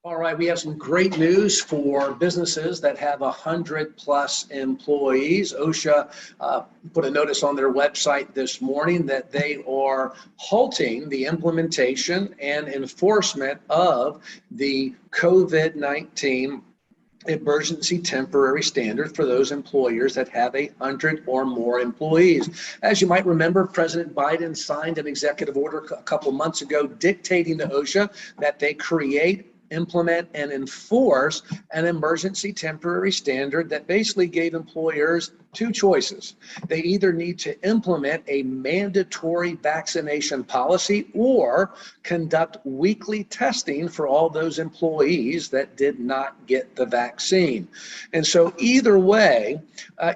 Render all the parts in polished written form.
All right, we have some great news for businesses that have 100+ employees. OSHA put a notice on their website this morning that they are halting the implementation and enforcement of the COVID-19 emergency temporary standard for those employers that have 100 or more employees. As you might remember, President Biden signed an executive order a couple months ago dictating to OSHA that they create, implement, and enforce an emergency temporary standard that basically gave employers two choices. They either need to implement a mandatory vaccination policy or conduct weekly testing for all those employees that did not get the vaccine. And so either way,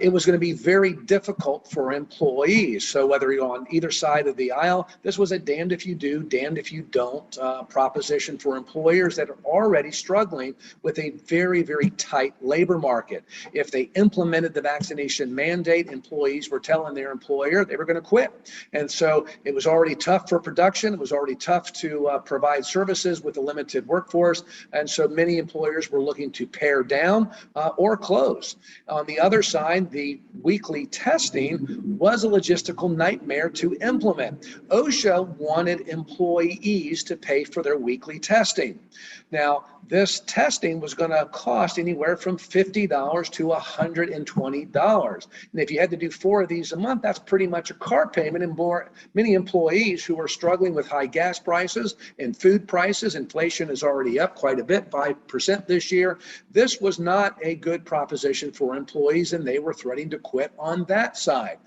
it was going to be very difficult for employees. So whether you're on either side of the aisle, this was a damned if you do, damned if you don't proposition for employers that are already struggling with a very, very tight labor market. If they implemented the vaccination mandate, employees were telling their employer they were going to quit. And so it was already tough for production. It was already tough to provide services with a limited workforce. And so many employers were looking to pare down or close. On the other side, the weekly testing was a logistical nightmare to implement. OSHA wanted employees to pay for their weekly testing. Now, this testing was going to cost anywhere from $50 to $120. And if you had to do 4 of these a month, that's pretty much a car payment. And many employees who are struggling with high gas prices and food prices, inflation is already up quite a bit, 5% this year. This was not a good proposition for employees, and they were threatening to quit on that side.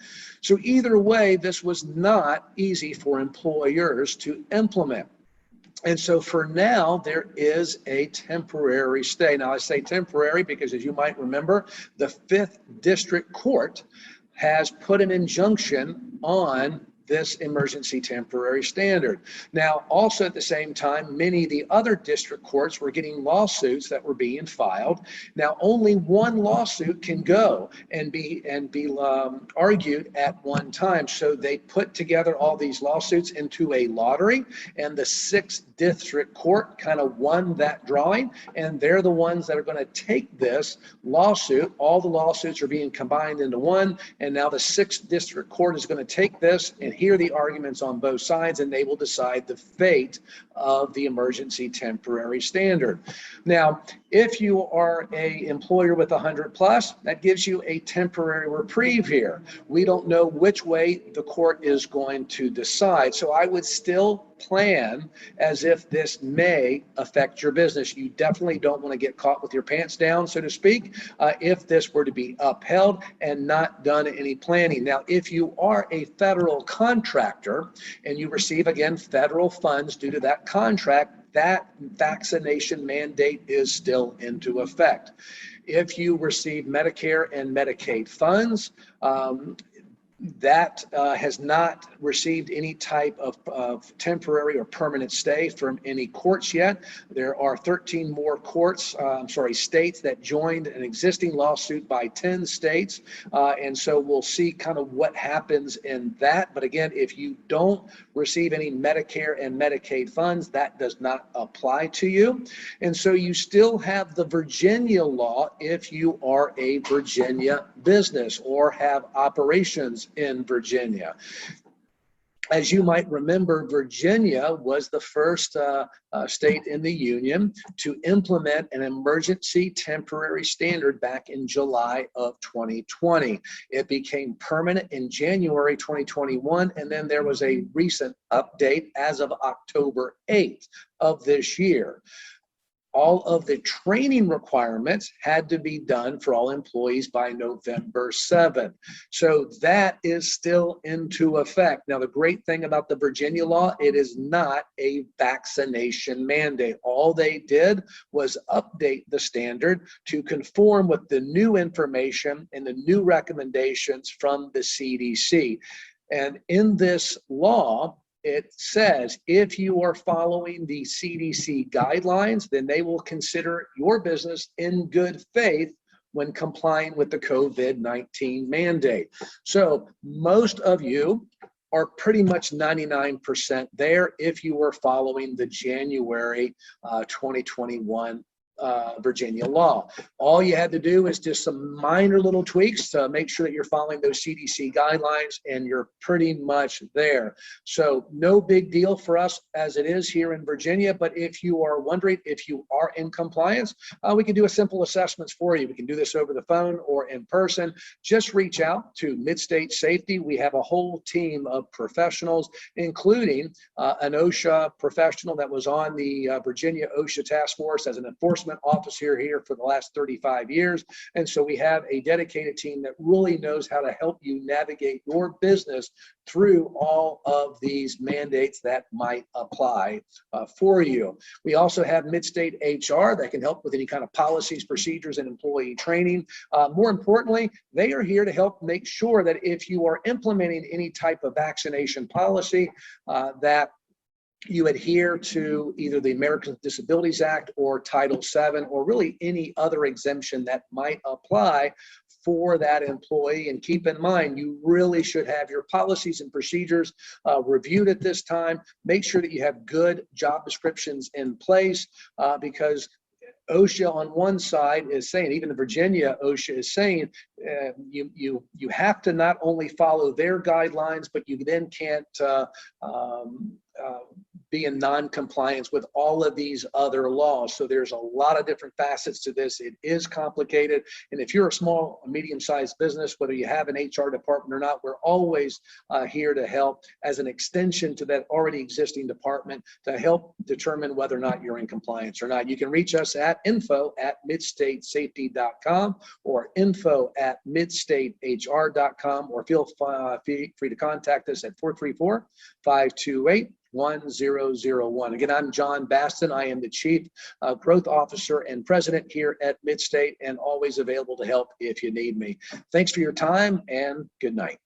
So either way, this was not easy for employers to implement. And so for now, there is a temporary stay. Now, I say temporary because, as you might remember, the 5th District Court has put an injunction on this emergency temporary standard. Now, also at the same time, many of the other district courts were getting lawsuits that were being filed. Now, only one lawsuit can go and be argued at one time. So they put together all these lawsuits into a lottery, and the 6th District Court kind of won that drawing, and they're the ones that are going to take this lawsuit. All the lawsuits are being combined into one, and now the 6th District Court is going to take this and hear the arguments on both sides, and they will decide the fate of the emergency temporary standard. Now, if you are an employer with 100+, that gives you a temporary reprieve here. We don't know which way the court is going to decide, so I would still plan as if this may affect your business. You definitely don't want to get caught with your pants down, so to speak, if this were to be upheld and not done any planning. Now, if you are a federal contractor and you receive, again, federal funds due to that contract, that vaccination mandate is still into effect. If you receive Medicare and Medicaid funds, that has not received any type of temporary or permanent stay from any courts yet. There are 13 more states that joined an existing lawsuit by 10 states. And so we'll see kind of what happens in that. But again, if you don't receive any Medicare and Medicaid funds, that does not apply to you. And so you still have the Virginia law if you are a Virginia business or have operations in Virginia. As you might remember, Virginia was the first state in the union to implement an emergency temporary standard back in July of 2020. It became permanent in January 2021, and then there was a recent update as of October 8th of this year. All of the training requirements had to be done for all employees by November 7th. So that is still into effect. Now, the great thing about the Virginia law, it is not a vaccination mandate. All they did was update the standard to conform with the new information and the new recommendations from the CDC. And in this law, it says if you are following the CDC guidelines, then they will consider your business in good faith when complying with the COVID-19 mandate. So most of you are pretty much 99% there if you were following the January 2021 Virginia law. All you had to do is just some minor little tweaks to make sure that you're following those CDC guidelines, and you're pretty much there. So no big deal for us as it is here in Virginia, but if you are wondering if you are in compliance, we can do a simple assessments for you. We can do this over the phone or in person. Just reach out to Mid-State Safety. We have a whole team of professionals, including an OSHA professional that was on the Virginia OSHA task force as an enforcement officer here for the last 35 years. And so we have a dedicated team that really knows how to help you navigate your business through all of these mandates that might apply for you. We also have Mid-State HR that can help with any kind of policies, procedures, and employee training. More importantly, they are here to help make sure that if you are implementing any type of vaccination policy, that you adhere to either the Americans with Disabilities Act or Title VII, or really any other exemption that might apply for that employee. And keep in mind, you really should have your policies and procedures reviewed at this time. Make sure that you have good job descriptions in place, because OSHA on one side is saying, even the Virginia OSHA is saying, you have to not only follow their guidelines, but you then can't be in non-compliance with all of these other laws. So there's a lot of different facets to this. It is complicated. And if you're a small, medium-sized business, whether you have an HR department or not, we're always here to help as an extension to that already existing department to help determine whether or not you're in compliance or not. You can reach us at info@midstatesafety.com or info@midstatehr.com, or feel free to contact us at 434-528-1001. Again, I'm John Baston. I am the Chief Growth Officer and President here at Midstate, and always available to help if you need me. Thanks for your time, and good night.